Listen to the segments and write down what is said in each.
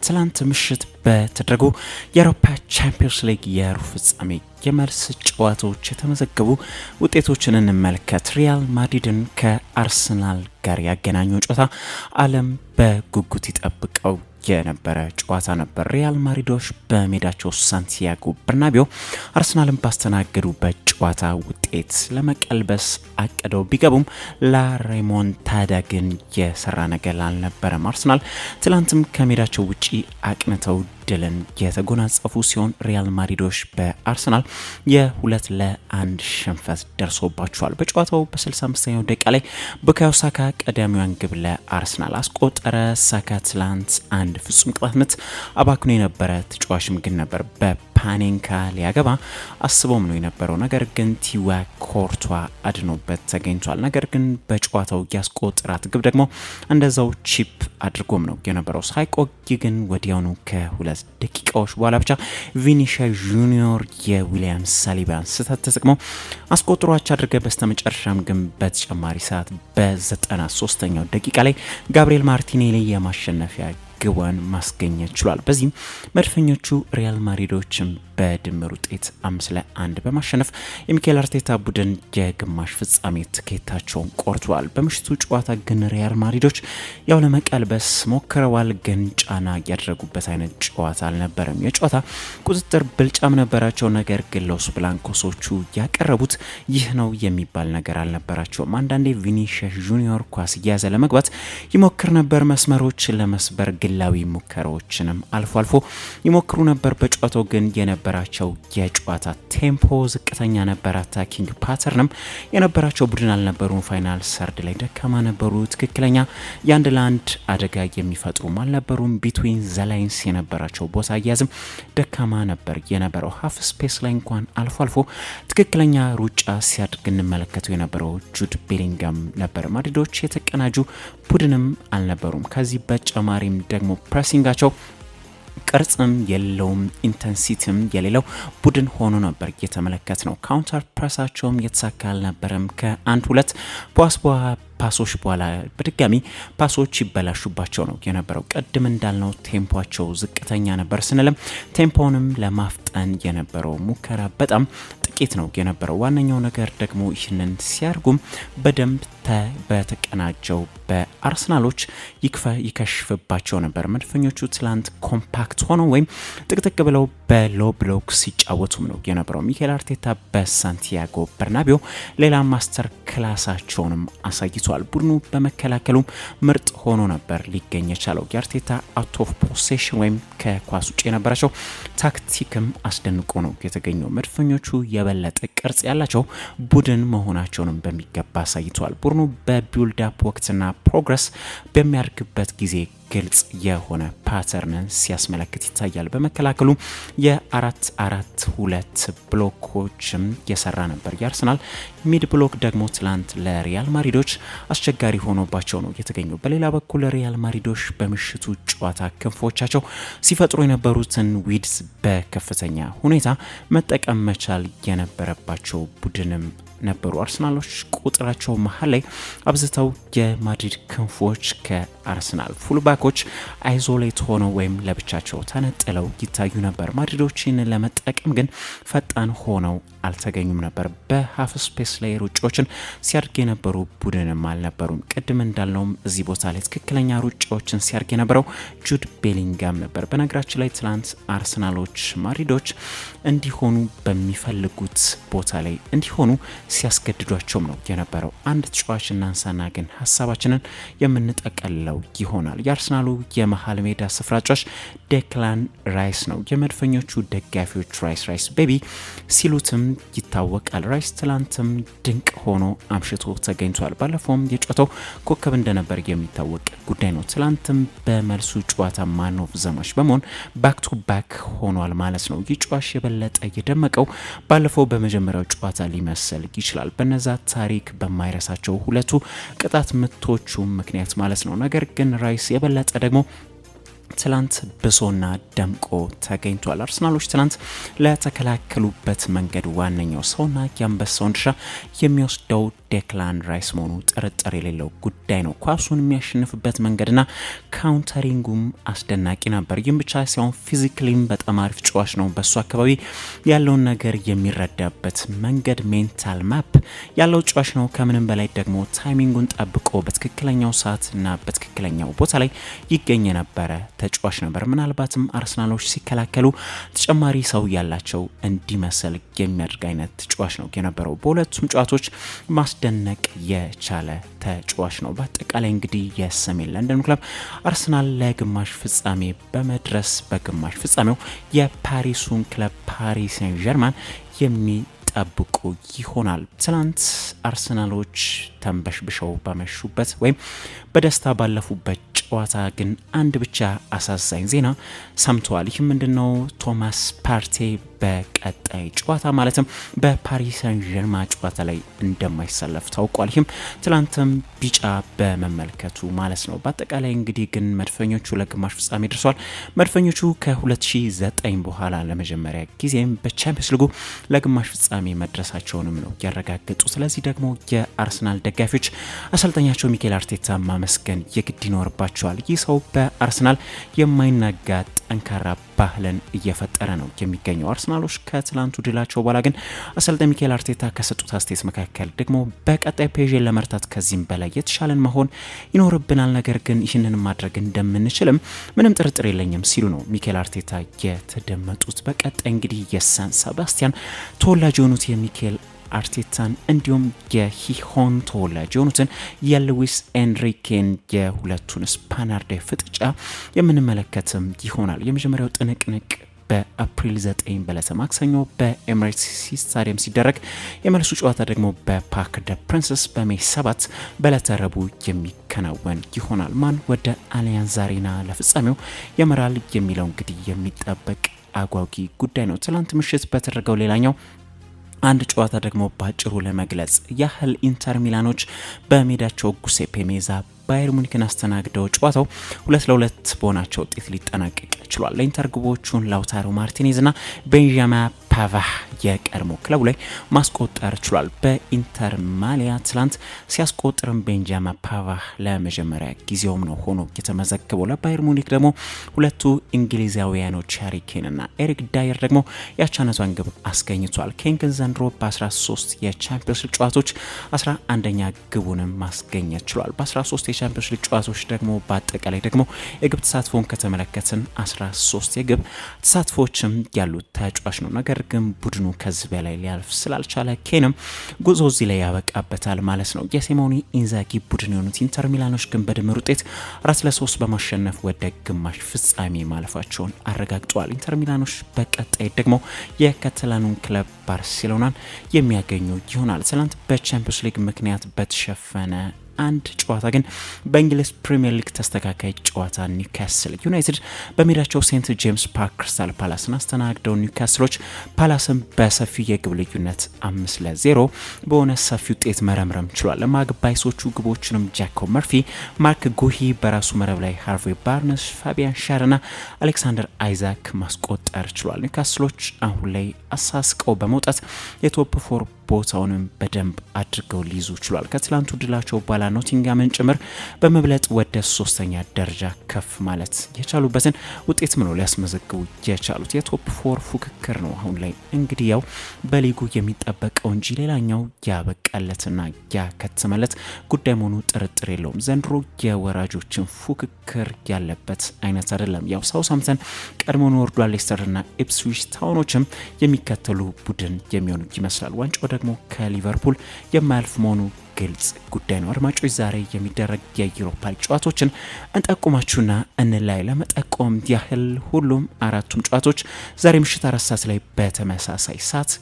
ትላንት ምሽት በተደረጉ የአውሮፓ ቻምፒዮንስ ሊግ የሩብ ፍጻሜ የመልስ ጨዋታዎች የተመዘገቡ ውጤቶችን እንመልከት። ሪያል ማድሪድን ከአርሰናል ጋር ያገናኘው ጨዋታ ዓለም በጉጉት ይጠብቀው የነበረ ጨዋታ ነበር። ሪያል ማድሪዶች በሜዳቸው ሳንቲያጎ በርናቢዮ አርሰናልን ባስተናገዱበት ጨዋታ ውጤት ለመቀልበስ አቅደው ቢገቡም ላሬሞንታዳ ግን የሰራ ነገር አልነበረም። አርሰናል ትላንትም ከሜዳቸው ውጪ አቅንተው ድልን የተጎናጸፉ ሲሆን ሪያል ማድሪዶች በአርሰናል የ2-1 ሽንፈት ደርሶባቸዋል። በጨዋታው በ65ኛው ደቂቃ ላይ ቡካዮ ሳካ ቀዳሚዋን ግብ ለአርሰናል አስቆጠረ። ሳካ ትላንት አንድ ፍጹም ቅጣት ምት አባክኖ የነበረ ተጫዋችም ግን ነበር በፓኔንካ ሊያገባ አስቦም ነው የነበረው። ነገር ግን ቲዋ ኮርቷ አድኖበት ተገኝቷል። ነገር ግን በጨዋታው ያስቆጠራት ግብ ደግሞ እንደዛው ቺፕ አድርጎም ነው የነበረው። ሳይቆይ ግን ወዲያውኑ ከ2 ደቂቃዎች በኋላ ብቻ ቪኒሺየስ ጁኒዮር የዊሊያም ሳሊባን ስህተት ተጠቅሞ አስቆጥሯች አድርገ በስተመጨረሻም ግን በተጨማሪ ሰዓት በ93ኛው ደቂቃ ላይ ጋብሪኤል ማርቲኔሊ የማሸነፊያ ግቧን ማስገኘት ችሏል። በዚህም መድፈኞቹ ሪያል ማድሪዶችም በድምር ውጤት 5-1 በማሸነፍ የሚካኤል አርቴታ ቡድን የግማሽ ፍጻሜ ትኬታቸውን ቆርጧል። በምሽቱ ጨዋታ ግን ሪያል ማድሪዶች ያው ለመቀልበስ ሞክረዋል፣ ግን ጫና ያደረጉበት አይነት ጨዋታ አልነበረም። የጨዋታ ቁጥጥር ብልጫም ነበራቸው። ነገር ግን ሎስ ብላንኮሶቹ ያቀረቡት ይህ ነው የሚባል ነገር አልነበራቸውም። አንዳንዴ ቪኒሺየስ ጁኒዮር ኳስ እያያዘ ለመግባት ይሞክር ነበር። መስመሮች ለመስበር ግላዊ ሙከራዎችንም አልፎ አልፎ ይሞክሩ ነበር። በጨዋታው ግን የነበራቸው የጨዋታ ቴምፖ ዝቅተኛ ነበር። አታኪንግ ፓተርንም የነበራቸው ቡድን አልነበሩም። ፋይናል ሰርድ ላይ ደካማ ነበሩ። ትክክለኛ የአንድ ለአንድ አደጋ የሚፈጥሩም አልነበሩም። ቢትዊን ዘላይንስ የነበራቸው ቦታ አያያዝም ደካማ ነበር የነበረው። ሀፍ ስፔስ ላይ እንኳን አልፎ አልፎ ትክክለኛ ሩጫ ሲያድግ እንመለከተው የነበረው ጁድ ቤሊንጋም ነበር። ማድሪዶች የተቀናጁ ቡድንም አልነበሩም። ከዚህ በተጨማሪም ደግሞ ፕሬሲንጋቸው ቅርጽም የለውም፣ ኢንተንሲቲም የሌለው ቡድን ሆኖ ነበር የተመለከት ነው። ካውንተር ፕሬሳቸውም የተሳካ አልነበረም። ከ1-2 ፓሶች በኋላ በድጋሚ ፓሶች ይበላሹባቸው ነው የነበረው። ቀድም እንዳልነው ቴምፖቸው ዝቅተኛ ነበር ስንልም ቴምፖንም ለማፍጠን የነበረው ሙከራ በጣም ጥቂት ነው የነበረው። ዋነኛው ነገር ደግሞ ይህንን ሲያርጉም በደንብ በተቀናጀው በአርሰናሎች ይከሽፍባቸው ነበር። መድፈኞቹ ትላንት ኮምፓክት ሆነው ወይም ጥቅጥቅ ብለው በሎ ብሎክ ሲጫወቱም ነው የነበረው። ሚካኤል አርቴታ በሳንቲያጎ በርናቢዮ ሌላ ማስተር ክላሳቸውንም አሳይቷል። ቡድኑ በመከላከሉ ምርጥ ሆኖ ነበር ሊገኝ የቻለው። የአርቴታ አውት ኦፍ ፖሴሽን ወይም ከኳስ ውጭ የነበራቸው ታክቲክም አስደንቆ ነው የተገኘው። መድፈኞቹ የበለጠ ቅርጽ ያላቸው ቡድን መሆናቸውንም በሚገባ አሳይቷል። ቡድኑ በቢልድ አፕ ወቅትና ፕሮግረስ በሚያድግበት ጊዜ ግልጽ የሆነ ፓተርንን ሲያስመለክት ይታያል። በመከላከሉ የ4-4-2 ብሎኮችም የሰራ ነበር። የአርሰናል ሚድ ብሎክ ደግሞ ትላንት ለሪያል ማድሪዶች አስቸጋሪ ሆኖባቸው ነው የተገኘው። በሌላ በኩል ሪያል ማድሪዶች በምሽቱ ጨዋታ ክንፎቻቸው ሲፈጥሩ የነበሩትን ዊድዝ በከፍተኛ ሁኔታ መጠቀም መቻል የነበረባቸው ቡድንም ነበሩ። አርሰናሎች ቁጥራቸው መሀል ላይ አብዝተው የማድሪድ ክንፎች ከአርሰናል ፉልባኮች አይዞሌት ሆነው ወይም ለብቻቸው ተነጥለው ይታዩ ነበር። ማድሪዶችን ለመጠቀም ግን ፈጣን ሆነው አልተገኙም ነበር። በሀፍ ስፔስ ላይ ሩጫዎችን ሲያድግ የነበሩ ቡድንም አልነበሩም። ቅድም እንዳልነውም እዚህ ቦታ ላይ ትክክለኛ ሩጫዎችን ሲያድግ የነበረው ጁድ ቤሊንጋም ነበር። በነገራችን ላይ ትላንት አርሰናሎች ማድሪዶች እንዲሆኑ በሚፈልጉት ቦታ ላይ እንዲሆኑ ሲያስገድዷቸውም ነው የነበረው። አንድ ተጫዋች እናንሳና ግን ሀሳባችንን የምንጠቀልለው ይሆናል። የአርሰናሉ የመሀል ሜዳ ስፍራ ተጫዋች ዴክላን ራይስ ነው። የመድፈኞቹ ደጋፊዎች ራይስ ቤቢ ሲሉትም ይታወቃል። ራይስ ትላንትም ድንቅ ሆኖ አምሽቶ ተገኝቷል። ባለፈውም የጨዋታው ኮከብ እንደነበር የሚታወቅ ጉዳይ ነው። ትላንትም በመልሱ ጨዋታ ማን ኦፍ ዘ ማች በመሆን ባክ ቱ ባክ ሆኗል ማለት ነው። ይህ ጨዋታ የበለጠ የደመቀው ባለፈው በመጀመሪያው ጨዋታ ሊመስል ይችላል በነዛ ታሪክ በማይረሳቸው ሁለቱ ቅጣት ምቶቹ ምክንያት ማለት ነው። ነገር ግን ራይስ የበለጠ ደግሞ ትላንት ብሶና ደምቆ ተገኝቷል። አርሰናሎች ትላንት ለተከላከሉበት መንገድ ዋነኛው ሰውና የአንበሳውን ድርሻ የሚወስደው ዴክላን ራይስ መሆኑ ጥርጥር የሌለው ጉዳይ ነው። ኳሱን የሚያሸንፍበት መንገድና ካውንተሪንጉም አስደናቂ ነበር። ይህም ብቻ ሳይሆን ፊዚካሊም በጣም አሪፍ ጨዋች ነው። በሱ አካባቢ ያለውን ነገር የሚረዳበት መንገድ ሜንታል ማፕ ያለው ጨዋች ነው። ከምንም በላይ ደግሞ ታይሚንጉን ጠብቆ በትክክለኛው ሰዓትና በትክክለኛው ቦታ ላይ ይገኝ የነበረ ተጫዋች ነበር። ምናልባትም አርሰናሎች ሲከላከሉ ተጨማሪ ሰው ያላቸው እንዲመስል የሚያደርግ አይነት ተጫዋች ነው የነበረው። በሁለቱም ጨዋታዎች ማስደነቅ የቻለ ተጫዋች ነው። በአጠቃላይ እንግዲህ የሰሜን ለንደን ክለብ አርሰናል ለግማሽ ፍጻሜ በመድረስ በግማሽ ፍጻሜው የፓሪሱን ክለብ ፓሪስ ሴን ጀርማን ጠብቁ ይሆናል። ትናንት አርሰናሎች ተንበሽብሸው በመሹበት ወይም በደስታ ባለፉበት ጨዋታ ግን አንድ ብቻ አሳዛኝ ዜና ሰምተዋል። ይህ ምንድነው? ቶማስ ፓርቴ በቀጣይ ጨዋታ ማለትም በፓሪስ ሰን ጀርማ ጨዋታ ላይ እንደማይሰለፍ ታውቋል። ይህም ትላንትም ቢጫ በመመልከቱ ማለት ነው። በአጠቃላይ እንግዲህ ግን መድፈኞቹ ለግማሽ ፍጻሜ ደርሰዋል። መድፈኞቹ ከ2009 በኋላ ለመጀመሪያ ጊዜም በቻምፒየንስ ሊጉ ለግማሽ ፍጻሜ መድረሳቸውንም ነው ያረጋገጡ። ስለዚህ ደግሞ የአርሰናል ደጋፊዎች አሰልጣኛቸው ሚኬል አርቴታ ማመስገን የግድ ይኖርባቸዋል። ይህ ሰው በአርሰናል የማይናጋ ጠንካራ ባህልን እየፈጠረ ነው የሚገኘው። አርሰናሎች ከትላንቱ ድላቸው በኋላ ግን አሰልጣኝ ሚኬል አርቴታ ከሰጡት አስተያየት መካከል ደግሞ በቀጣይ ፔዥን ለመርታት ከዚህም በላይ የተሻለን መሆን ይኖርብናል፣ ነገር ግን ይህንን ማድረግ እንደምንችልም ምንም ጥርጥር የለኝም ሲሉ ነው ሚኬል አርቴታ የተደመጡት። በቀጣይ እንግዲህ የሳን ሴባስቲያን ተወላጅ የሆኑት የሚኬል አርቴታን እንዲሁም የሂሆን ተወላጅ የሆኑትን የሉዊስ ኤንሪኬን የሁለቱን ስፓናርድ ፍጥጫ የምንመለከትም ይሆናል። የመጀመሪያው ጥንቅንቅ በአፕሪል 9 በዕለተ ማክሰኞ በኤሚሬትስ ስታዲየም ሲደረግ የመልሱ ጨዋታ ደግሞ በፓርክ ደ ፕሪንሰስ በሜይ 7 በዕለተ ረቡዕ የሚከናወን ይሆናል። ማን ወደ አሊያንዝ አሬና ለፍጻሜው ያመራል የሚለው እንግዲህ የሚጠበቅ አጓጊ ጉዳይ ነው። ትላንት ምሽት በተደረገው ሌላኛው አንድ ጨዋታ ደግሞ ባጭሩ ለመግለጽ ያህል ኢንተር ሚላኖች በሜዳቸው ጉሴፔ ሜዛ ባየር ሙኒክን አስተናግደው ጨዋታው 2-2 በሆናቸው ውጤት ሊጠናቀቅ ችሏል። ለኢንተር ግቦቹን ላውታሮ ማርቲኔዝና ቤንጃሚን ፓቫህ የቀድሞ ክለቡ ላይ ማስቆጠር ችሏል። በኢንተር ማሊያ ትላንት ሲያስቆጥርም ቤንጃሚን ፓቫህ ለመጀመሪያ ጊዜውም ነው ሆኖ የተመዘገበው። ለባየር ሙኒክ ደግሞ ሁለቱ እንግሊዛውያኖች ሃሪ ኬን እና ኤሪክ ዳየር ደግሞ ያቻነቷን ግብ አስገኝቷል። ኬን ግን ዘንድሮ በ13 የቻምፒየንስ ሊግ ጨዋታዎች 11ኛ ግቡንም ማስገኘት ችሏል። በ13 የቻምፒየንስ ሊግ ጨዋታዎች ደግሞ በአጠቃላይ ደግሞ የግብ ተሳትፎን ከተመለከትን 13 የግብ ተሳትፎችም ያሉት ተጫዋች ነው። ነገር ግን ቡድኑ ከዚህ በላይ ሊያልፍ ስላልቻለ ኬንም ጉዞ እዚህ ላይ ያበቃበታል ማለት ነው። የሲሞኔ ኢንዛጊ ቡድን የሆኑት ኢንተር ሚላኖች ግን በድምር ውጤት 4-3 በማሸነፍ ወደ ግማሽ ፍጻሜ ማለፋቸውን አረጋግጠዋል። ኢንተር ሚላኖች በቀጣይ ደግሞ የካታላኑን ክለብ ባርሴሎናን የሚያገኙ ይሆናል። ትናንት በቻምፒየንስ ሊግ ምክንያት በተሸፈነ አንድ ጨዋታ ግን በእንግሊዝ ፕሪሚየር ሊግ ተስተካካይ ጨዋታ ኒውካስል ዩናይትድ በሜዳቸው ሴንት ጄምስ ፓርክ ክሪስታል ፓላስን አስተናግደው ኒውካስሎች ፓላስን በሰፊ የግብ ልዩነት 5-0 በሆነ ሰፊ ውጤት መረምረም ችሏል። ለማግባይሶቹ ግቦችንም ጃኮብ መርፊ፣ ማርክ ጉሂ በራሱ መረብ ላይ ሃርቬ ባርነስ፣ ፋቢያን ሻርና አሌክሳንደር አይዛክ ማስቆጠር ችሏል። ኒውካስሎች አሁን ላይ አሳስቀው በመውጣት የቶፕ 4 ቦታውንም በደንብ አድርገው ሊይዙ ችሏል። ከትላንቱ ድላቸው በኋላ ኖቲንጋምን ጭምር በመብለጥ ወደ 3ኛ ደረጃ ከፍ ማለት የቻሉበትን ውጤት ነው ሊያስመዘግቡ የቻሉት። የቶፕ 4 ፉክክር ነው አሁን ላይ እንግዲህ ያው በሊጉ የሚጠበቀው እንጂ ሌላኛው ያበቃለትና ያከተመለት ጉዳይ መሆኑ ጥርጥር የለውም። ዘንድሮ የወራጆችን ፉክክር ያለበት አይነት አይደለም። ያው ሳውዝሃምፕተን ቀድሞውን ወርዷል። ሌስተርና ኢፕስዊች ታውኖችም የሚከተሉ ቡድን የሚሆኑ ይመስላል። ዋንጫው ደግሞ ከሊቨርፑል የማያልፍ መሆኑ ግልጽ ጉዳይ ነው። አድማጮች ዛሬ የሚደረግ የዩሮፓ ሊግ ጨዋታዎችን እንጠቁማችሁና እንላይ። ለመጠቆም ያህል ሁሉም አራቱም ጨዋታዎች ዛሬ ምሽት 4 ሰዓት ላይ በተመሳሳይ ሰዓት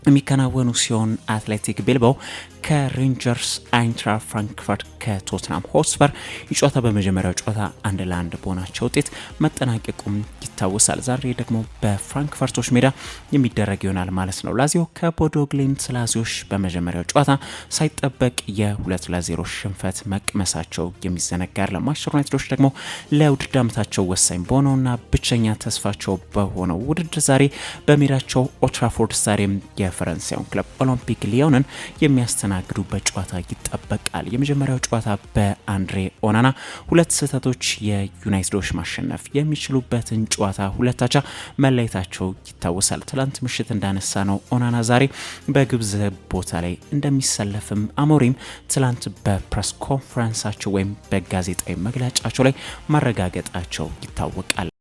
የሚከናወኑ ሲሆን አትሌቲክ ቢልባኦ ከሬንጀርስ፣ አይንትራ ፍራንክፈርት ከቶትናም ሆትስፐር የጨዋታ በመጀመሪያው ጨዋታ 1-1 በሆናቸው ውጤት መጠናቀቁም ይታወሳል። ዛሬ ደግሞ በፍራንክፈርቶች ሜዳ የሚደረግ ይሆናል ማለት ነው። ላዚዮ ከቦዶ ግሊምት ላዚዮሽ በመጀመሪያው ጨዋታ ሳይጠበቅ የ2-0 ሽንፈት መቅመሳቸው የሚዘነጋር። ለማንቸስተር ዩናይትዶች ደግሞ ለውድድር ዓመታቸው ወሳኝ በሆነውና ብቸኛ ተስፋቸው በሆነው ውድድር ዛሬ በሜዳቸው ኦልትራፎርድ ስታዲየም የፈረንሳዩን ክለብ ኦሎምፒክ ሊዮንን የሚያስተናግዱበት ጨዋታ ይጠበቃል። የመጀመሪያው ጨዋታ በአንድሬ ኦናና ሁለት ስህተቶች የዩናይትዶች ማሸነፍ የሚችሉበትን ጨዋታ ሁለታቻ መለየታቸው ይታወሳል። ትላንት ምሽት እንዳነሳ ነው ኦናና ዛሬ በግብ ዘብ ቦታ ላይ እንደሚሰለፍም አሞሪም ትላንት በፕሬስ ኮንፈረንሳቸው ወይም በጋዜጣዊ መግለጫቸው ላይ ማረጋገጣቸው ይታወቃል።